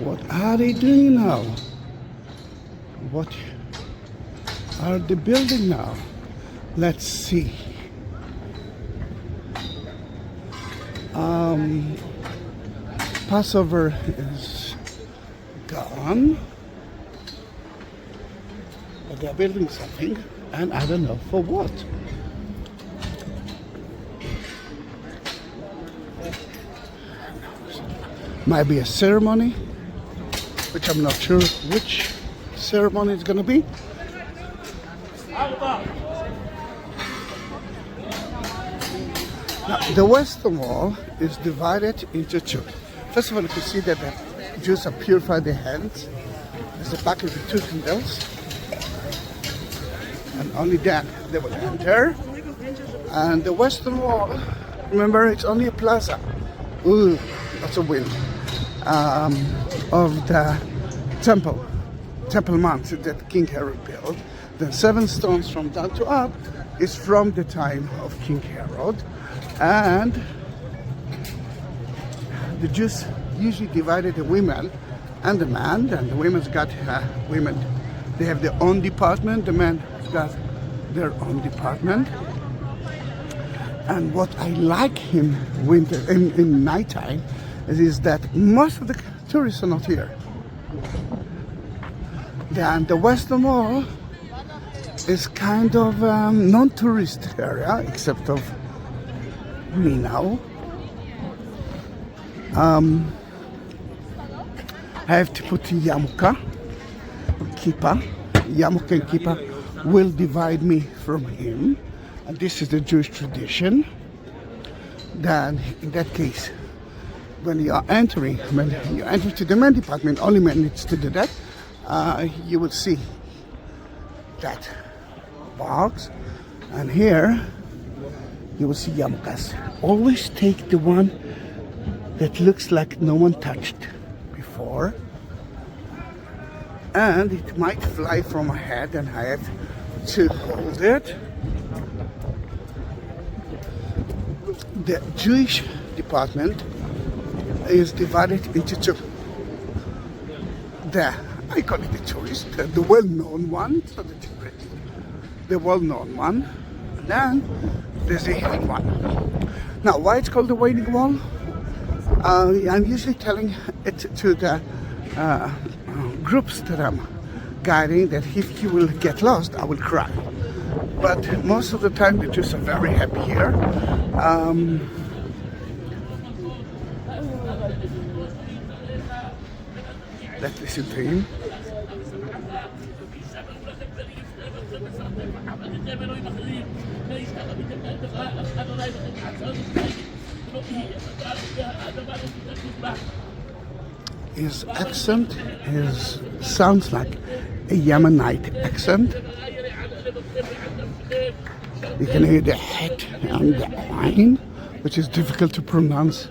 What are they doing now? What are they building now? Let's see. Passover is gone, but they're building something, and I don't know for what. Might be a ceremony, which I'm not sure which ceremony it's gonna be. Now, the Western Wall is divided into two. First of all, you can see that the Jews have purified their hands. There's a bucket with two candles. And only then they will enter. And the Western Wall, remember, it's only a plaza. Ooh, lots of wind. Of the Temple Mount that King Herod built. Then 7 stones from down to up is from the time of King Herod. And the Jews usually divided the women and the men, and the women's got women. They have their own department. The men got their own department. And what I like in winter, in nighttime, is that most of the tourists are not here. Then the Western Wall is kind of non-tourist area, except of me now. I have to put yarmulke, kippah. Yarmulke and kippah will divide me from him, and this is the Jewish tradition. Then, in that case, when you enter to the men department, only men needs to do that. You will see that box, and here you will see yarmulkes. Always take the one that looks like no one touched before, and it might fly from my head and I have to hold it. The Jewish department is divided into two. I call it the tourist, the well-known one, so the well-known one, and then there's the hidden one. Now, why it's called the Wailing Wall? I'm usually telling it to the groups that I'm guiding that if you will get lost, I will cry. But most of the time, the Jews are very happy here. Let's listen to him. His accent sounds like a Yemenite accent. You can hear the het and the ain, which is difficult to pronounce.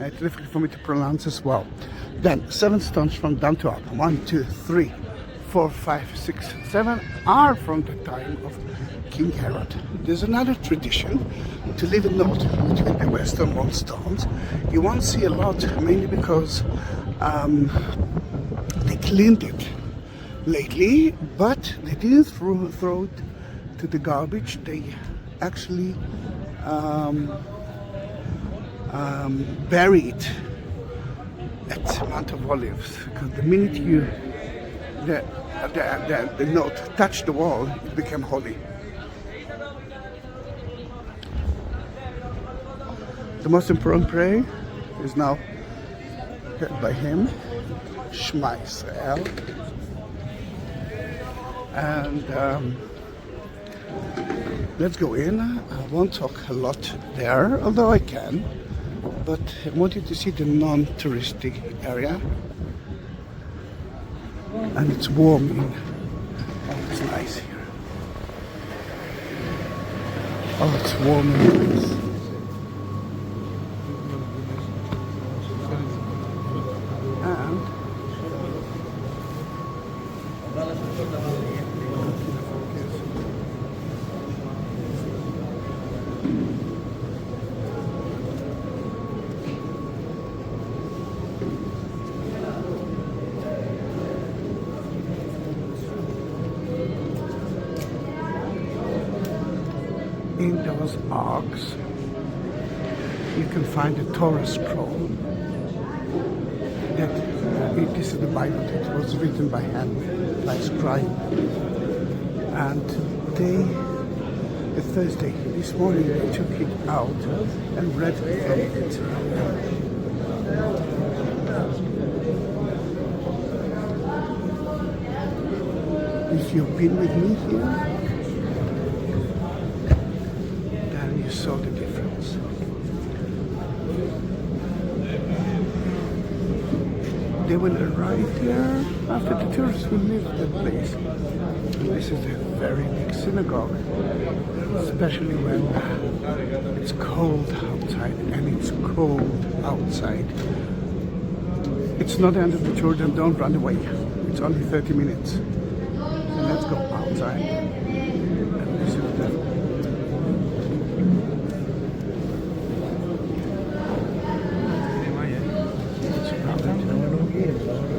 It's difficult for me to pronounce as well. Then 7 stones from down to up. 1, 2, 3, 4, 5, 6, 7 are from the time of King Herod. There's another tradition to leave a note between the Western Wall stones. You won't see a lot, mainly because they cleaned it lately, but they didn't throw it to the garbage. They actually bury it at Mount of Olives, because the minute the note touched the wall, it became holy. The most important prayer is now held by him, Shema Israel, and let's go in. I won't talk a lot there, although I can, but I want you to see the non-touristic area, and it's warm in. Oh, it's nice here. Oh, it's warm and nice. in those arcs, you can find a Torah scroll. That this is the Bible that was written by hand, by a scribe. And Thursday, this morning, they took it out and read from it. If you've been with me here, then you saw the difference. They will arrive here after the tourists will leave the place. And this is a very big synagogue, especially when it's cold outside, and it's cold outside. It's not the end of the Jordan, don't run away. It's only 30 minutes. So let's go outside. And this is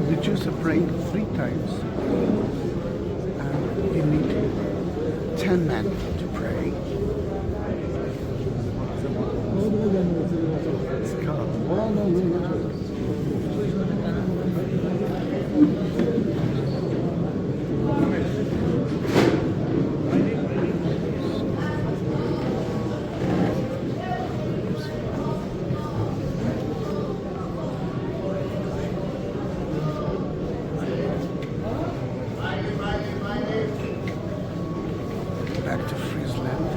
the Jews are praying 3 times. And you need 10 men to pray. Back to Friesland.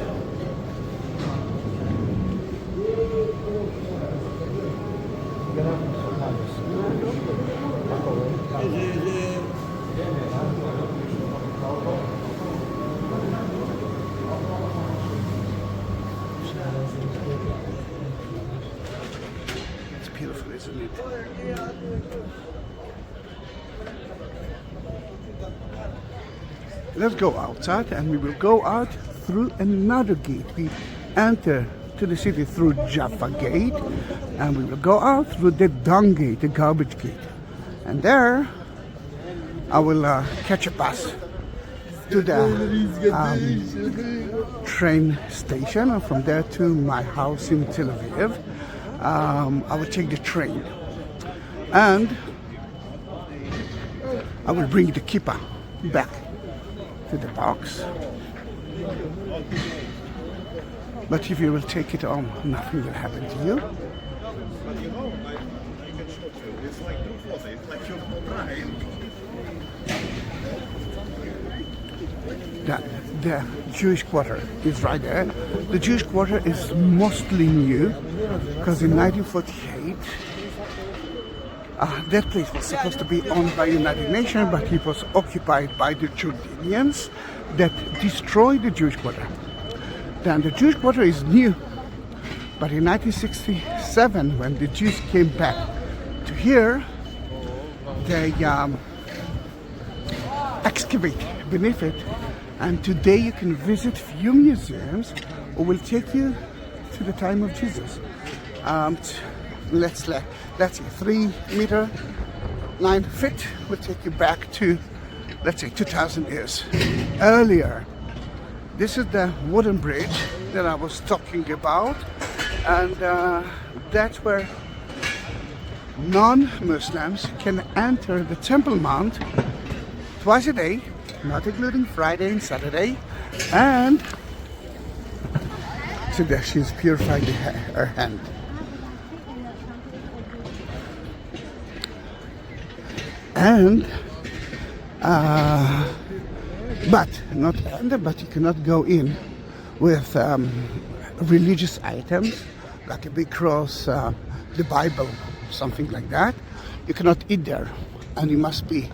It's beautiful, isn't it? Let's go outside, and we will go out through another gate. We enter to the city through Jaffa Gate, and we will go out through the dung gate, the garbage gate. And there, I will catch a bus to the train station, and from there to my house in Tel Aviv. I will take the train, and I will bring the kippah back to the box. But if you will take it home, nothing will happen to you. The Jewish quarter is right there. The Jewish quarter is mostly new because in 1948 that place was supposed to be owned by the United Nations, but it was occupied by the Jordanians that destroyed the Jewish quarter. Then the Jewish quarter is new, but in 1967, when the Jews came back to here, they excavate beneath it, and today you can visit few museums who will take you to the time of Jesus. Let's see, 3 meter 9 feet will take you back to, let's say, 2,000 years earlier. This is the wooden bridge that I was talking about, and that's where non-Muslims can enter the Temple Mount twice a day, not including Friday and Saturday. And so there she's purified her hand. And but you cannot go in with religious items like a big cross, the Bible, something like that. You cannot eat there, and you must be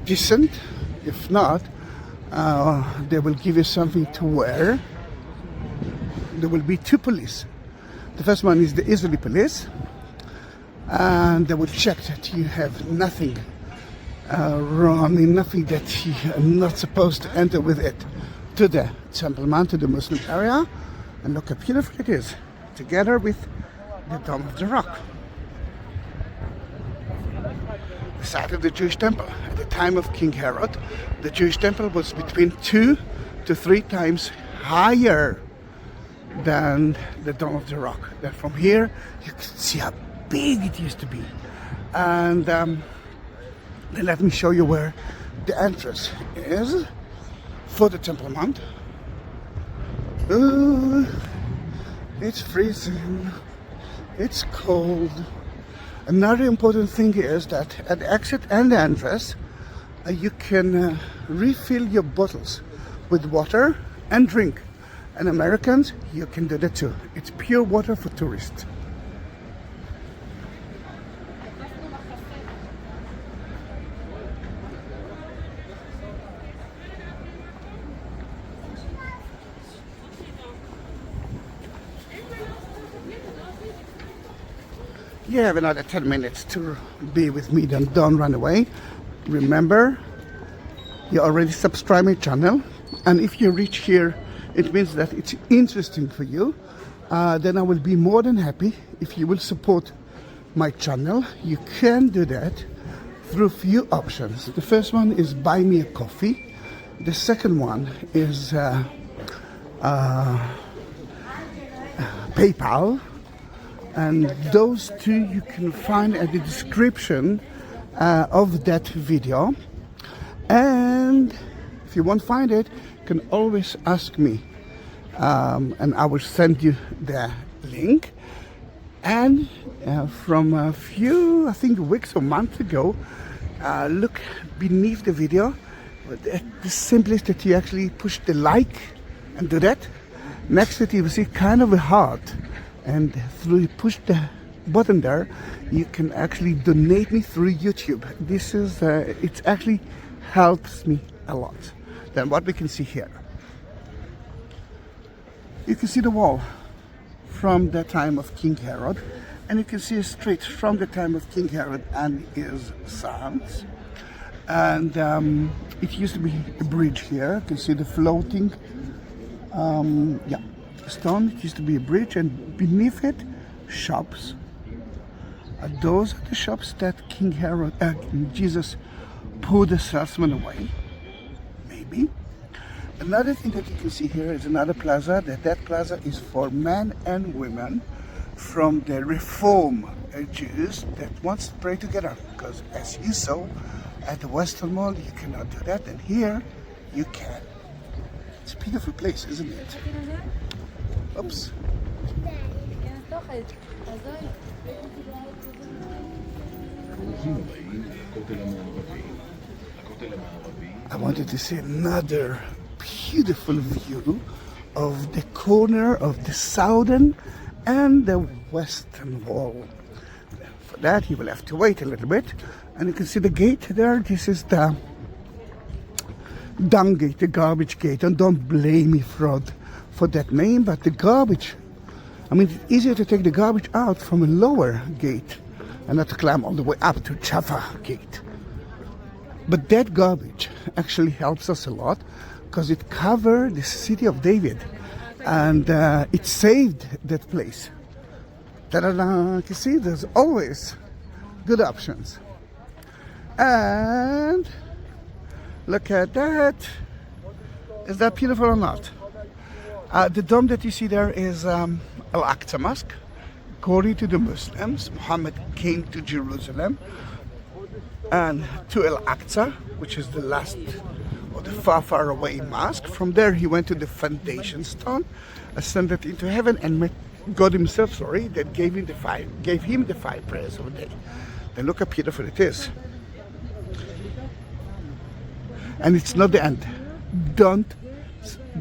decent. If not, they will give you something to wear. There will be 2 police. The first one is the Israeli police, and they will check that you have nothing wrong, nothing that you are not supposed to enter with it to the Temple Mount, to the Muslim area. And look how beautiful it is, together with the Dome of the Rock. The site of the Jewish temple. At the time of King Herod, the Jewish temple was between 2 to 3 times higher than the Dome of the Rock. Then from here, you can see how big it used to be. And then let me show you where the entrance is for the Temple Mount. Ooh, it's freezing. It's cold. Another important thing is that at the exit and the entrance, you can refill your bottles with water and drink. And Americans, you can do that too. It's pure water for tourists. You have another 10 minutes to be with me, then don't run away. Remember, you already subscribe my channel, and if you reach here, it means that it's interesting for you. Then I will be more than happy if you will support my channel. You can do that through a few options. The first one is buy me a coffee. The second one is PayPal. And those two you can find at the description of that video. And if you won't find it, you can always ask me, and I will send you the link. And from a few, I think, weeks or months ago, look beneath the video. The simplest that you actually push the like and do that. Next to it, you will see kind of a heart. And through you push the button there, you can actually donate me through YouTube. This is, it actually helps me a lot. Then what we can see here. You can see the wall from the time of King Herod. And you can see a street from the time of King Herod and his sons. And it used to be a bridge here. You can see the floating, stone. It used to be a bridge, and beneath it, shops. Those are the shops that King Herod, Jesus put the salesman away. Maybe. Another thing that you can see here is another plaza. That plaza is for men and women from the Reform Jews that wants to pray together. Because as you saw at the Western Wall, you cannot do that, and here you can. It's a beautiful place, isn't it? Oops. I wanted to see another beautiful view of the corner of the southern and the western wall. For that you will have to wait a little bit, and you can see the gate there. This is the dung gate, the garbage gate, and don't blame me for that name, but the garbage, I mean, it's easier to take the garbage out from a lower gate and not to climb all the way up to Jaffa gate. But that garbage actually helps us a lot because it covered the city of David, and it saved that place. Ta-da-da! You can see there's always good options. And look at that. Is that beautiful or not? The dome that you see there is Al-Aqsa Mosque. According to the Muslims, Muhammad came to Jerusalem and to Al-Aqsa, which is the last or the far away mosque. From there he went to the foundation stone, ascended into heaven, and met God himself, that gave him the five prayers of the day. Then look how beautiful it is. And it's not the end. Don't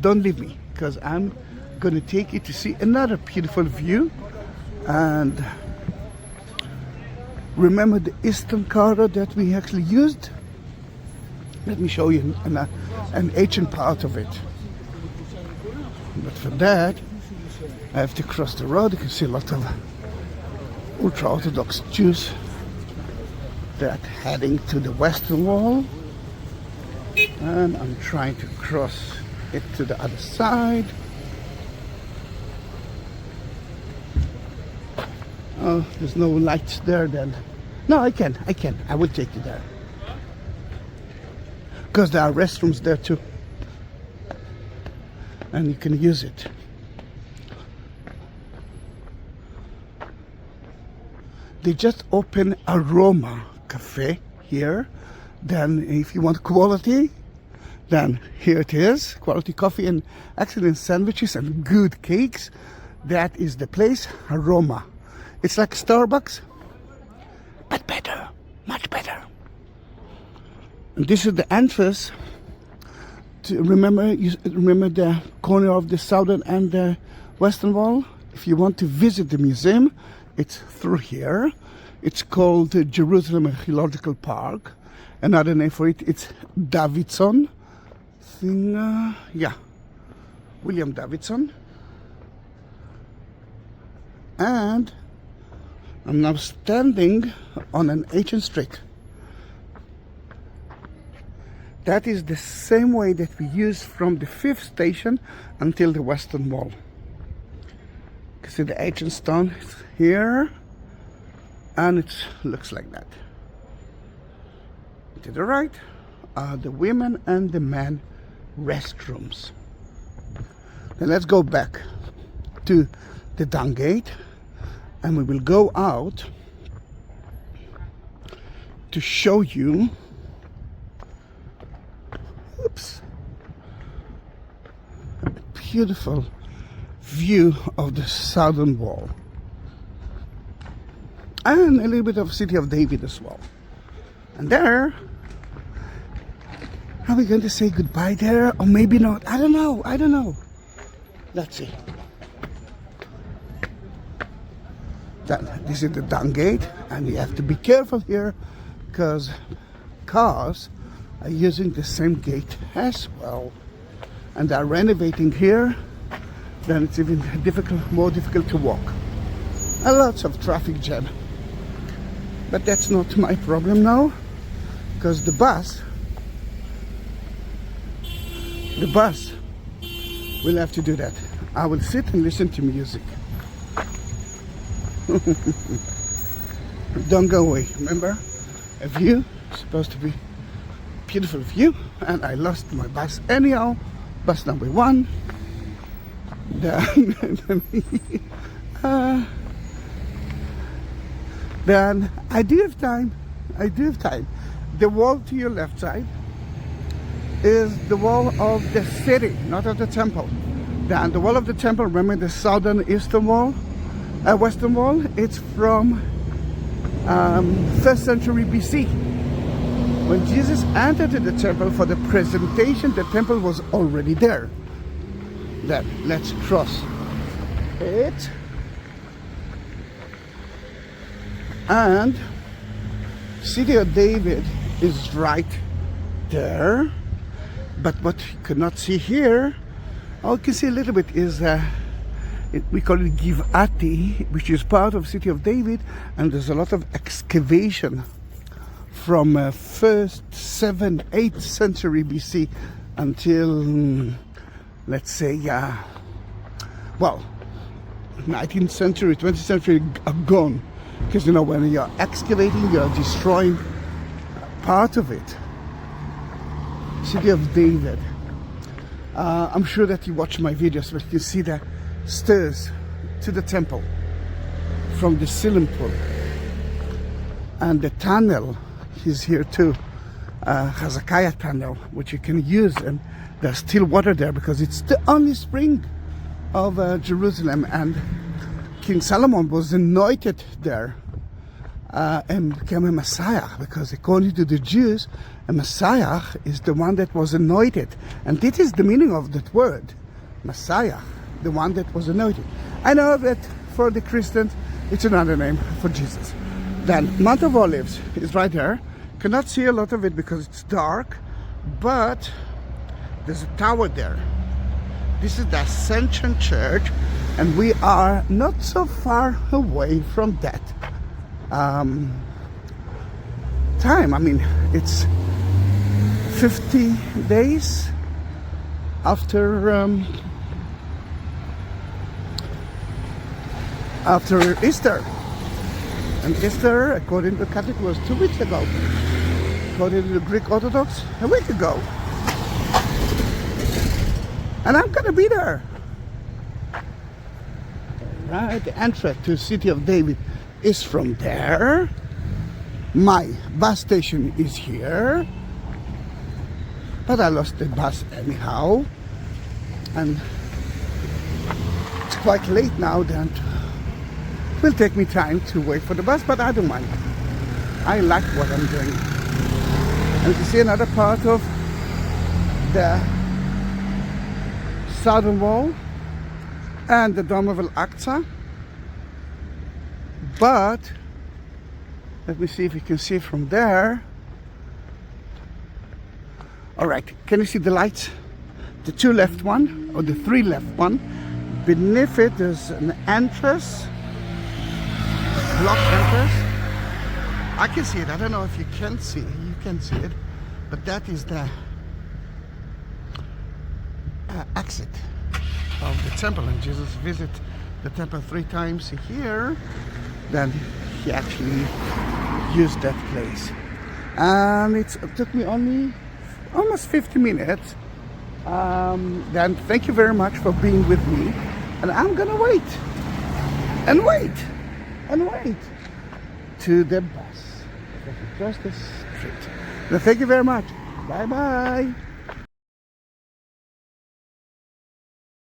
leave me, because I'm going to take you to see another beautiful view. And remember the Eastern corridor that we actually used? Let me show you an ancient part of it. But for that, I have to cross the road. You can see a lot of ultra-Orthodox Jews that heading to the Western Wall. And I'm trying to cross it to the other side. Oh, there's no lights there then. No, I can. I will take you there. Because there are restrooms there too. And you can use it. they just opened Aroma Cafe here. Then if you want quality, then here it is, quality coffee and excellent sandwiches and good cakes. That is the place, Aroma. It's like Starbucks, but better, much better. And this is the entrance. To remember the corner of the southern and the western wall. If you want to visit the museum, it's through here. It's called the Jerusalem Archaeological Park. Another name for it, it's Davidson. William Davidson. And I'm now standing on an ancient street. That is the same way that we use from the 5th station until the Western Wall. You can see the ancient stone is here, and it looks like that. To the right are the women and the men restrooms. Then let's go back to the Dung Gate, and we will go out to show you a beautiful view of the southern wall and a little bit of City of David as well. And there, are we going to say goodbye there, or maybe not? I don't know. Let's see. This is the Dung Gate, and you have to be careful here because cars are using the same gate as well, and they're renovating here. Then it's even more difficult to walk. And lots of traffic jam. But that's not my problem now, because the bus will have to do that. I will sit and listen to music. Don't go away. Remember, a view is supposed to be beautiful view, and I lost my bus anyhow. Bus number 1. Then I do have time. The wall to your left side is the wall of the city, not of the temple. Then the wall of the temple, remember the southern eastern wall, western wall, it's from 1st century BC. When Jesus entered the temple for the presentation, the temple was already there. Then let's cross it. And City of David is right there. But what you could not see here, all you can see a little bit is we call it Givati, which is part of City of David, and there's a lot of excavation from 1st, 7th, 8th century BC until, let's say, 19th century, 20th century are gone. Because, you know, when you're excavating, you're destroying part of it. City of David. I'm sure that you watch my videos, but you see the stairs to the temple from the ceiling pool. And the tunnel is here too. Hezekiah tunnel, which you can use, and there's still water there because it's the only spring of Jerusalem, and King Solomon was anointed there and became a Messiah, because according to the Jews, a Messiah is the one that was anointed, and this is the meaning of that word, Messiah, the one that was anointed. I know that for the Christians it's another name for Jesus. Then Mount of Olives is right there. Cannot see a lot of it because it's dark, but there's a tower there. This is the Ascension Church, and we are not so far away from that time. I mean, it's 50 days after Easter. And Easter, according to the Catholic, was 2 weeks ago. According to the Greek Orthodox, a week ago. And I'm gonna be there. Right, the entrance to City of David. is from there. My bus station is here. But I lost the bus anyhow. And it's quite late now, then it will take me time to wait for the bus, but I don't mind. I like what I'm doing. And you see another part of the Southern Wall and the Dome of Al-Aqsa. But let me see if you can see from there. All right, can you see the lights? The two left one, or the three left one. Beneath it there's an entrance, block entrance. I can see it. I don't know if you can see it. You can see it, but that is the exit of the temple. And Jesus visited the temple 3 times a year. Then he actually used that place, and it took me only almost 50 minutes. Then thank you very much for being with me, and I'm gonna wait and wait and wait to the bus. Across the street. Thank you very much. Bye bye.